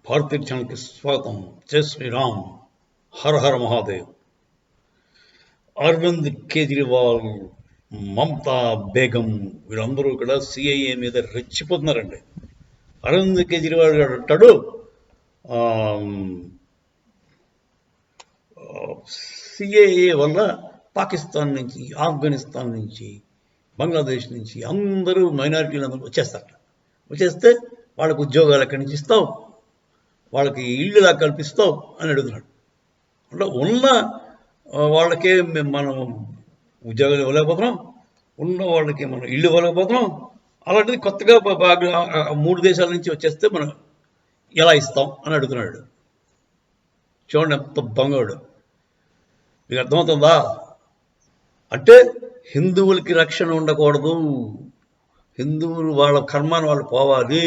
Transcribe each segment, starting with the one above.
భారతీయ ఛానల్కి స్వాగతం. జై శ్రీరామ్, హర హర మహాదేవ్. అరవింద్ కేజ్రీవాల్, మమతా బేగం వీళ్ళందరూ కూడా సిఐఏ మీద రెచ్చిపోతున్నారండి. అరవింద్ కేజ్రీవాల్ గారు అంటాడు, సిఏఏ వల్ల పాకిస్తాన్ నుంచి, ఆఫ్ఘనిస్తాన్ నుంచి, బంగ్లాదేశ్ నుంచి అందరూ మైనారిటీలు అందరూ వచ్చేస్తే వాళ్ళకు ఉద్యోగాలు ఎక్కడి నుంచి ఇస్తావు, వాళ్ళకి ఇళ్ళులా కల్పిస్తావు అని అడుగుతున్నాడు. అంటే ఉన్న వాళ్ళకే మనం ఉద్యోగాలు ఇవ్వలేకపోతున్నాం, ఉన్న వాళ్ళకి మనం ఇళ్ళు ఇవ్వలేకపోతున్నాం. అలాంటిది కొత్తగా 3 దేశాల నుంచి వచ్చేస్తే మనం ఎలా ఇస్తాం అని అడుగుతున్నాడు. చూడండి ఎంత దొంగడు. మీకు అర్థమవుతుందా? అంటే హిందువులకి రక్షణ ఉండకూడదు, హిందువులు వాళ్ళ కర్మాన్ని వాళ్ళు పోవాలి.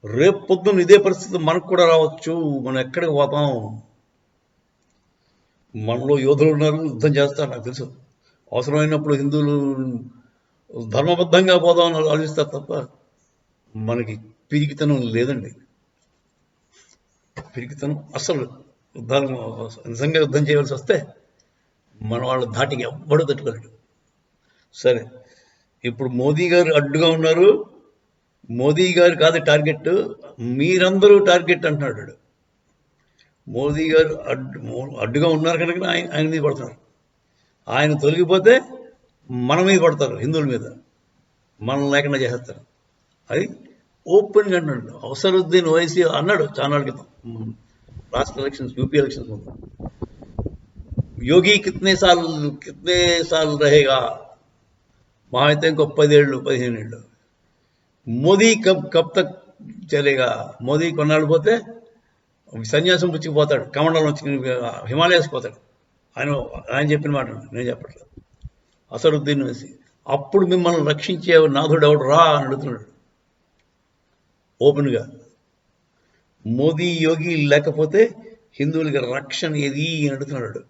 రేపు పొద్దున్న ఇదే పరిస్థితి మనకు కూడా రావచ్చు. మనం ఎక్కడికి పోతాం? మనలో యోధులు ఉన్నారు, యుద్ధం చేస్తారు, నాకు తెలుసు. అవసరమైనప్పుడు హిందువులు ధర్మబద్ధంగా పోదామని ఆలోచిస్తారు తప్ప మనకి పిరికితనం లేదండి. పిరికితనం అసలు నిజంగా యుద్ధం చేయవలసి వస్తే మన వాళ్ళ ధాటికి ఎవ్వడూ తట్టుకోలేడు. సరే, ఇప్పుడు మోదీ గారు అడ్డుగా ఉన్నారు. మోదీ గారు కాదు టార్గెట్, మీరందరూ టార్గెట్ అంటున్నాడు. మోదీ గారు అడ్డుగా ఉన్నారు కనుక ఆయన మీద పడుతున్నారు. ఆయన తొలగిపోతే మన మీద పడతారు, హిందువుల మీద. మనం లేకుండా చేసేస్తారు. అది ఓపెన్గా అన్నాడు. అసరుద్దీన్ ఓవైసీ అన్నాడు చాలా క్రితం, రాష్ట్ర ఎలక్షన్స్, యూపీ ఎలక్షన్స్ ముందు. యోగి కితనే సాల్ రహేగా, మా అయితే ఇంకో 10 ఏళ్ళు 15 ఏళ్ళు. మోదీ కబ్ తక్ చలేగా, మోదీ కొన్నాళ్ళు పోతే సన్యాసం పుచ్చుకుపోతాడు, కమండలం వచ్చి హిమాలయాస్ పోతాడు. ఆయన చెప్పిన మాట నేను చెప్పట్లేదు. అసరుద్దీన్ వేసి అప్పుడు మిమ్మల్ని రక్షించే నాథుడు ఎవడు రా అని అడుగుతున్నాడు ఓపెన్గా. మోదీ యోగి లేకపోతే హిందువులకి రక్షణ ఏది అని అడుగుతున్నాడు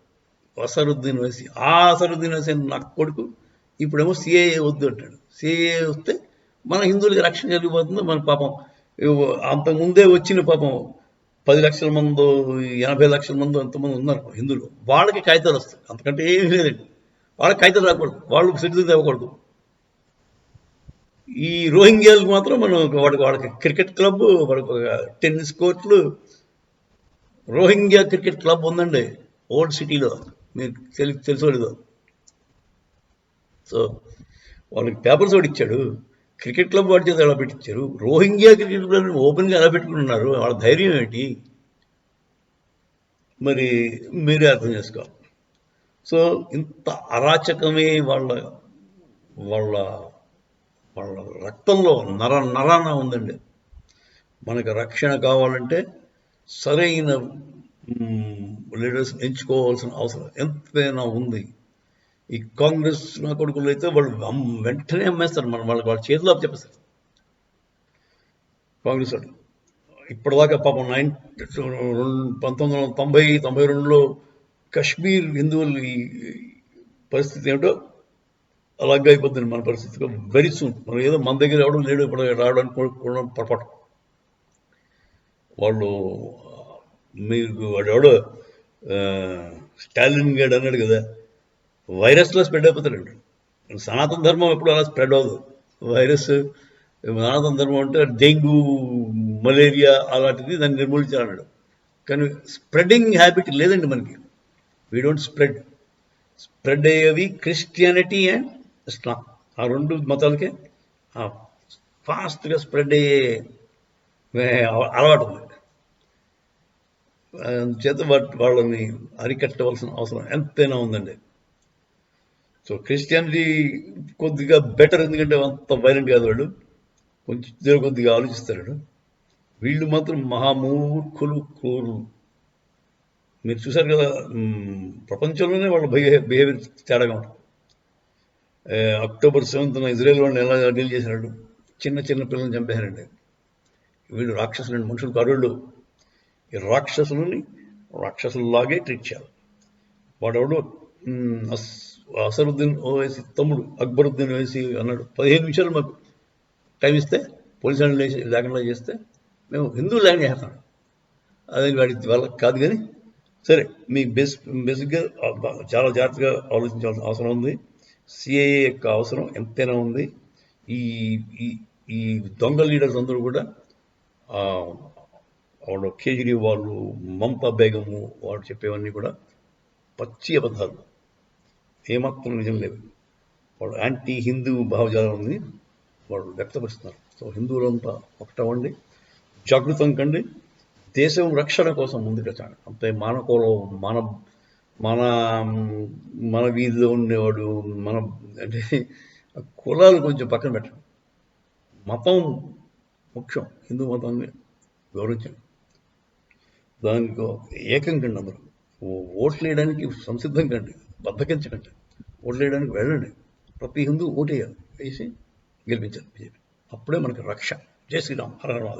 అసరుద్దీన్ వేసి. ఆ అసరుద్దీన్ వేసి నా కొడుకు ఇప్పుడేమో సిఏఏ వద్దు అంటాడు. సిఏఏ వస్తే మన హిందువులకి రక్షణ కలిగిపోతుంది. మన పాపం అంతకుముందే వచ్చిన పాపం 10 లక్షల మంది, 80 లక్షల మంది ఎంతమంది ఉన్నారు హిందువులు. వాళ్ళకి కాగితాలు వస్తాయి, అంతకంటే ఏమీ లేదండి. వాళ్ళకి కాగితాలు రాకూడదు, వాళ్ళకి సిటిజన్స్ ఇవ్వకూడదు. ఈ రోహింగ్యాలకు మాత్రం మనం వాళ్ళకి క్రికెట్ క్లబ్, వాళ్ళకి టెన్నిస్ కోర్టులు, రోహింగ్యా క్రికెట్ క్లబ్ ఉందండి ఓల్డ్ సిటీలో, మీకు తెలుసుకోలేదు. సో వాళ్ళకి పేపర్స్ వాడు ఇచ్చాడు, క్రికెట్ క్లబ్ వాడి చేత ఎలా పెట్టించారు? రోహింగ్యా క్రికెట్ క్లబ్ ఓపెన్గా ఎలా పెట్టుకున్నారు? వాళ్ళ ధైర్యం ఏంటి? మరి మీరే అర్థం చేసుకోవాలి. సో ఇంత అరాచకమే వాళ్ళ వాళ్ళ వాళ్ళ రక్తంలో నరాన ఉందండి. మనకు రక్షణ కావాలంటే సరైన లీడర్స్ ఎంచుకోవాల్సిన అవసరం ఎంతైనా ఉంది. ఈ కాంగ్రెస్ నా కొడుకులు అయితే వాళ్ళు వెంటనే అమ్మేస్తారు, వాళ్ళ చేతిలో చెప్పేస్తారు. కాంగ్రెస్ వాళ్ళు ఇప్పటిదాకా పాపం 1990-92లో కశ్మీర్ హిందువుల పరిస్థితి ఏమిటో అలాగే అయిపోతుంది మన పరిస్థితి వెరీ సూన్. మనం ఏదో మన దగ్గర ఎవడం లేడు ఇప్పుడు రావడానికి పొరపాటు. వాళ్ళు మీకు వాడెవడో స్టాలిన్ గడ్ అన్నాడు కదా, వైరస్లో స్ప్రెడ్ అయిపోతాడు. సనాతన ధర్మం ఎప్పుడు అలా స్ప్రెడ్ అవ్వదు. వైరస్ సనాతన ధర్మం అంటే డెంగ్యూ, మలేరియా అలాంటిది, దాన్ని నిర్మూలించాలన్నాడు. కానీ స్ప్రెడ్డింగ్ హ్యాబిట్ లేదండి మనకి. వీ డోంట్ స్ప్రెడ్ అయ్యేవి క్రిస్టియానిటీ అండ్ ఇస్లాం, ఆ 2 మతాలకే ఫాస్ట్గా స్ప్రెడ్ అయ్యే అలవాటు ఉంది. చేత వాళ్ళని అరికట్టవలసిన అవసరం ఎంతైనా ఉందండి. సో క్రిస్టియానిటీ కొద్దిగా బెటర్, ఎందుకంటే అంత వైలెంట్ కాదు వాళ్ళు, కొంచెం కొద్దిగా ఆలోచిస్తారు. వీళ్ళు మాత్రం మహామూర్ఖులు, క్రూరులు. మీరు చూశారు కదా, ప్రపంచంలోనే వాళ్ళ బిహేవియర్ తేడాగా ఉంటుంది. అక్టోబర్ 7న ఇజ్రాయెల్ వాళ్ళని ఎలా డీల్ చేసినాడు, చిన్న పిల్లల్ని చంపేశారండి. వీళ్ళు రాక్షసులండి, మనుషులు కారుళ్ళు. ఈ రాక్షసుల్లాగే ట్రీట్ చేయాలి. వాడెవడు అసరుద్దీన్ ఓవైసీ తమ్ముడు అక్బరుద్దీన్ ఓవైసీ అన్నాడు, 15 నిమిషాలు మాకు టైం ఇస్తే పోలీసు వాళ్ళు లేకుండా చేస్తే మేము హిందువులు లేకుండా చేస్తాం. అది వాడి వల్ల కాదు. కానీ సరే, మీకు బేసిక్గా చాలా జాగ్రత్తగా ఆలోచించాల్సిన అవసరం ఉంది. సిఏఏ యొక్క అవసరం ఎంతైనా ఉంది. ఈ ఈ ఈ దొంగ లీడర్స్ అందరూ కూడా వాళ్ళు కేజ్రీవాల్, మమతా బేగము, వాళ్ళు చెప్పేవన్నీ కూడా పచ్చి అబద్ధాలు, ఏమాత్రం నిజం లేవు. వాళ్ళు యాంటీ హిందూ భావజాలాన్ని వాళ్ళు వ్యక్తపరుస్తున్నారు. సో హిందువులంతా ఒకటవ్వండి, జాగృతం కండి, దేశం రక్షణ కోసం ముందుకు చాలు. అంతే. మన మన మన వీధిలో ఉండేవాడు, మన అంటే కులాలు కొంచెం పక్కన పెట్టండి, మతం ముఖ్యం. హిందూ మతాన్ని గౌరవించండి, దానికి ఏకం కండి. అందరూ ఓట్లు వేయడానికి సంసిద్ధం కండి, బద్దకించకండి, ఓట్లు వేయడానికి వెళ్ళండి. ప్రతి హిందూ ఓటేయాలి, వేసి గెలిపించాలి బీజేపీ. అప్పుడే మనకి రక్ష. జై శ్రీరామ్. హర హర మహాదేవ్.